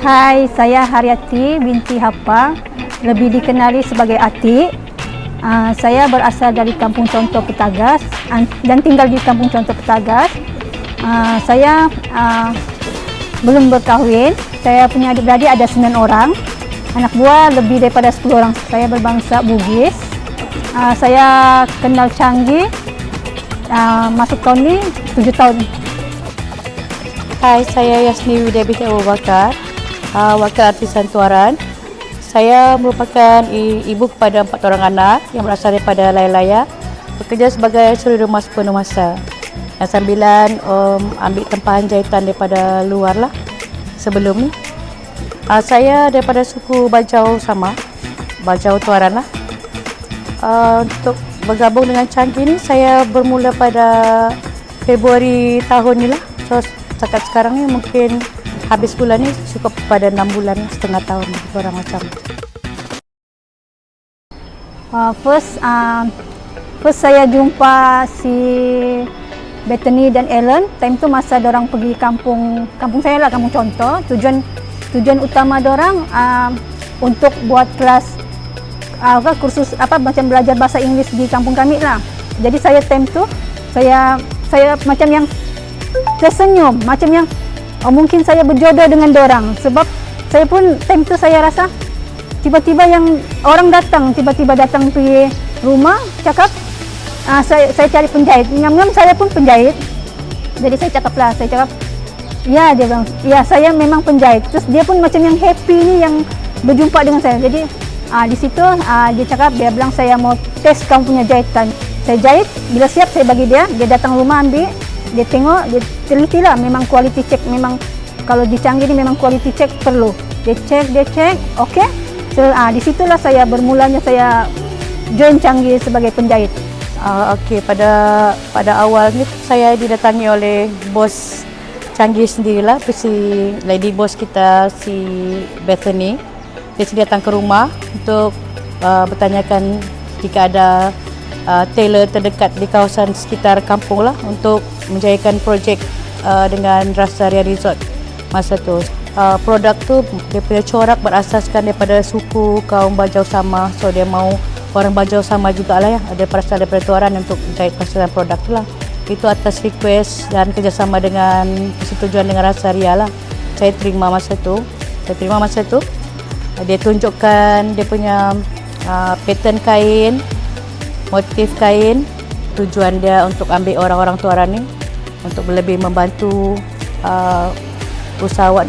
Hai, saya Haryati binti Hapa, lebih dikenali sebagai Atik. Saya berasal dari Kampung Contoh Petagas dan tinggal di Kampung Contoh Petagas. Saya belum berkahwin. Saya punya adik-beradik ada 9 orang. Anak buah lebih daripada 10 orang. Saya berbangsa Bugis. Saya kenal Changi masuk tahun ini 7 tahun. Hai, saya Yasni Widya binti Abu Bakar, wakil artisan Tuaran. Saya merupakan ibu kepada 4 orang anak yang berasal daripada Laya-Laya, bekerja sebagai suri rumah sepenuh masa. Dan sambilan ambil tempahan jahitan daripada luar lah sebelum ni. Saya daripada suku Bajau sama, Bajau Tuaran lah. Untuk bergabung dengan Changi ni, saya bermula pada Februari tahun ni lah. So, setakat sekarang ni mungkin habis bulan ni cukup pada 6 bulan, setengah tahun, orang macam. First saya jumpa si Bethany dan Ellen. Time tu masa dorang pergi kampung saya lah, Kampung Contoh. Tujuan utama dorang untuk buat kelas kursus macam belajar bahasa Inggeris di kampung kami lah. Jadi saya time tu saya macam yang tersenyum, macam yang mungkin saya berjodoh dengan dorang, sebab saya pun time tu saya rasa tiba-tiba yang orang datang pergi rumah cakap saya cari penjahit. Ngam-ngam saya pun penjahit. Jadi saya cakap ya, dia bilang ya saya memang penjahit. Terus dia pun macam yang happy ni yang berjumpa dengan saya. Jadi di situ dia bilang saya mau tes kamu punya jahitan. Saya jahit, bila siap saya bagi dia datang rumah ambil, dia tengok, dia teliti lah, memang quality check, memang kalau di Changi ni memang quality check perlu. Dia cek, okey. So, di situlah saya bermulanya saya join Changi sebagai penjahit. Okey, pada awalnya saya didatangi oleh bos Changi sendirilah, si lady boss kita, si Bethany. Dia sendiri datang ke rumah untuk bertanyakan jika ada tailor terdekat di kawasan sekitar kampung lah untuk menjayakan projek dengan Rasaria Resort masa tu. Produk tu dia punya corak berasaskan daripada suku kaum Bajau Sama, so dia mau orang Bajau Sama jugalah ya, ada berasal daripada Tuaran untuk menjahit pasaran produk tu lah. Itu atas request dan kerjasama dengan persetujuan dengan Rasaria lah. Saya terima masa tu. Dia tunjukkan dia punya pattern kain, motif kain. Tujuan dia untuk ambil orang-orang Tuaran ni untuk lebih membantu usahawan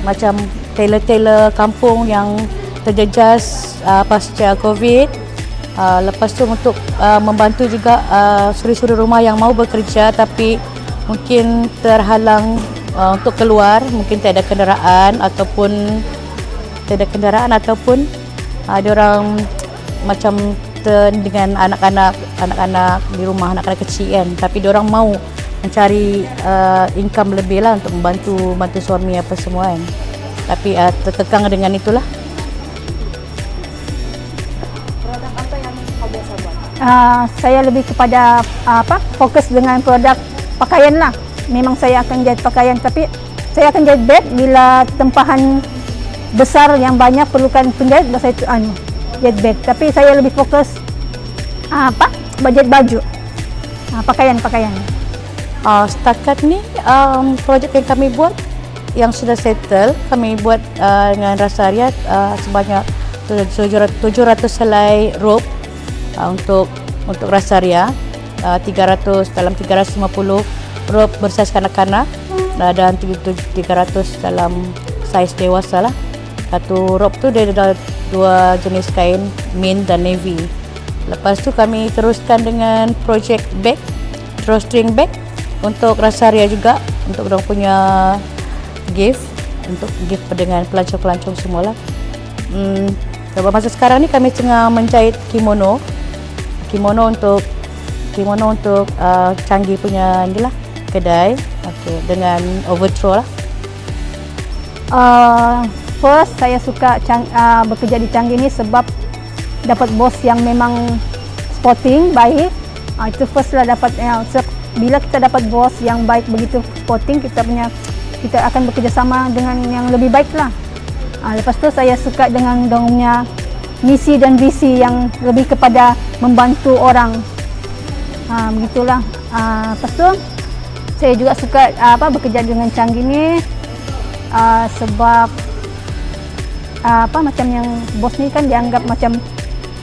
macam tailor-tailor kampung yang terjejas pasca Covid. Lepas tu untuk membantu juga suri-suri rumah yang mau bekerja tapi mungkin terhalang untuk keluar, mungkin tiada kenderaan ataupun ada orang macam dengan anak-anak di rumah, anak-anak kecil kan, tapi dia orang mau mencari income lebih lah untuk membantu suami apa semua kan, tapi terkekang dengan itulah. Produk apa yang kau biasa buat? Saya lebih kepada fokus dengan produk pakaian lah. Memang saya akan jahit pakaian, tapi saya akan jahit bed bila tempahan besar yang banyak perlukan penjahit, saya jahit bed. Tapi saya lebih fokus jahit baju, pakaian. Setakat ni projek yang kami buat yang sudah settle, kami buat dengan Rasaria sebanyak 700 helai rope untuk Rasaria, 300 dalam 350 rope bersaiz kanak-kanak dan 300 dalam saiz dewasa lah. Satu rope tu dia ada 2 jenis kain, mint dan navy. Lepas tu kami teruskan dengan projek bag, drawstring bag untuk Rasaria juga, untuk orang punya gift dengan pelancong-pelancong semualah. Masa sekarang ni kami tengah menjahit kimono untuk Changi punya inilah kedai, dengan overthrow lah. First saya suka bekerja di Changi ni sebab dapat bos yang memang sporting, baik. Itu first lah dapat. Bila kita dapat bos yang baik begitu sporting, kita punya kita akan bekerjasama dengan yang lebih baik lah. Lepas tu saya suka dengan dorangnya misi dan visi yang lebih kepada membantu orang. Begitulah. Lepas tu saya juga suka bekerja dengan Changi ni sebab macam yang bos ni kan dianggap macam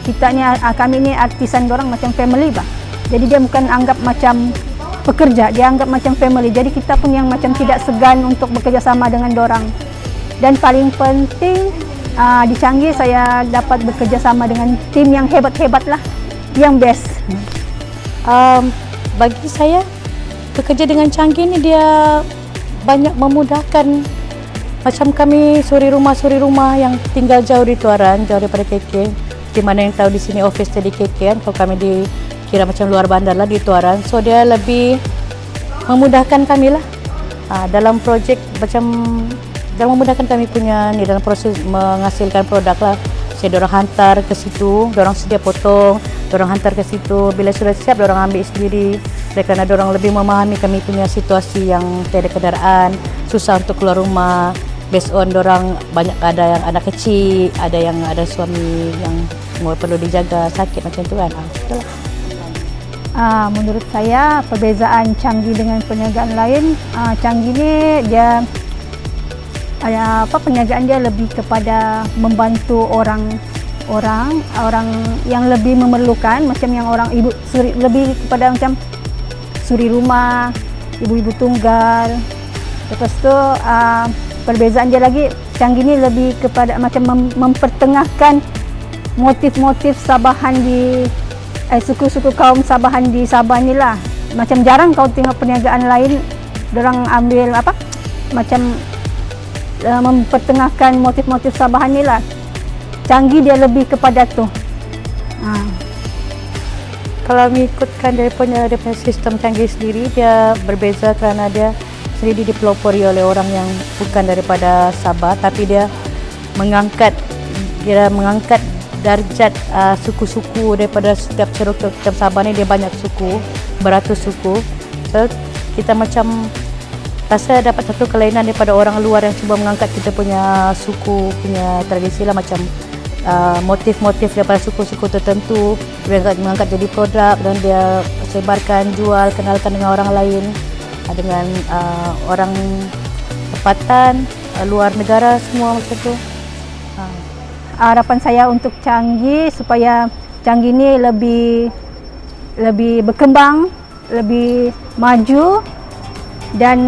kita ni, kami ni artisan dorang macam family bah. Jadi dia bukan anggap macam pekerja, dia anggap macam family. Jadi kita pun yang macam tidak segan untuk bekerjasama dengan dorang. Dan paling penting di Changi saya dapat bekerjasama dengan tim yang hebat-hebat lah, yang best. Bagi saya bekerja dengan Changi ni dia banyak memudahkan. Macam kami suri rumah yang tinggal jauh di Tuaran, jauh daripada KK. Di mana yang tahu di sini office di KK kan, kalau kami dikira macam luar bandar lah di Tuaran. So dia lebih memudahkan kami lah dalam projek, macam dalam memudahkan kami punya ni dalam proses menghasilkan produk lah. Saya dorang hantar ke situ, dorang sedia potong, dorang hantar ke situ. Bila sudah siap, dorang ambil sendiri. Kerana dorang lebih memahami kami punya situasi yang tiada kenderaan, susah untuk keluar rumah. Based on dorang banyak, ada yang anak kecil, ada yang ada suami yang perlu dijaga, sakit macam tu kan. Itulah. Menurut saya perbezaan Changi dengan perniagaan lain, Changi ni dia perniagaan dia lebih kepada membantu orang yang lebih memerlukan, macam yang orang ibu lebih kepada macam suri rumah, ibu-ibu tunggal. Lepas tu perbezaan dia lagi, Changi ni lebih kepada macam mempertengahkan motif-motif Sabahan di suku-suku kaum Sabahan di Sabah ni lah. Macam jarang kau tengok perniagaan lain dorang ambil macam mempertengahkan motif-motif Sabahan ni lah. Changi dia lebih kepada tu. Kalau mengikutkan daripada sistem Changi sendiri, dia berbeza kerana dia sendiri dipelopori oleh orang yang bukan daripada Sabah, tapi dia mengangkat darjat suku-suku daripada setiap ceruk Sabah ni. Dia banyak suku, beratus suku. So kita macam rasa dapat satu kelainan daripada orang luar yang cuba mengangkat kita punya suku punya tradisi lah, macam motif-motif daripada suku-suku tertentu dia mengangkat jadi produk dan dia sebarkan, jual, kenalkan dengan orang lain, dengan orang tempatan, luar negara, semua macam tu. Harapan saya untuk Changi supaya Changi ni lebih berkembang, lebih maju dan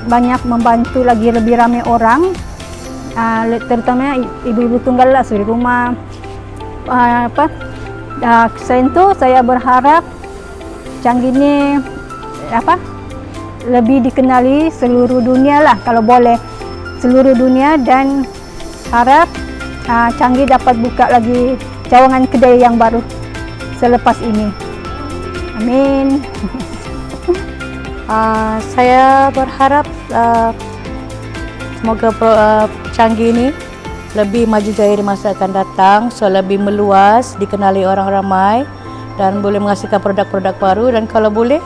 banyak membantu lagi lebih ramai orang, terutama ibu-ibu tunggal lah, suri rumah. Selain itu saya berharap Changi ni lebih dikenali seluruh dunia lah, kalau boleh seluruh dunia, dan harap Changi dapat buka lagi cawangan kedai yang baru selepas ini. Amin. Saya berharap semoga Changi ini lebih maju jaya di masa akan datang, so lebih meluas, dikenali orang ramai dan boleh menghasilkan produk-produk baru. Dan kalau boleh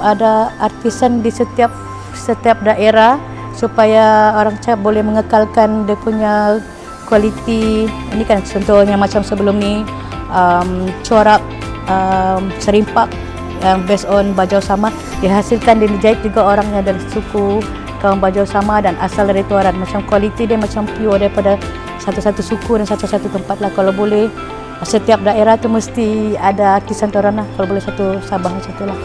ada artisan di setiap daerah supaya orang Cham boleh mengekalkan dia punya kualiti. Ini kan contohnya macam sebelum ni corak serimpak yang based on Bajau Sama dihasilkan dan dijahit juga orangnya dari suku kaum Bajau Sama dan asal dari Tuaran. Macam kualiti dia macam pure daripada satu-satu suku dan satu-satu tempat lah. Kalau boleh setiap daerah tu mesti ada artisan Tuaran lah, kalau boleh satu Sabah macam tu lah.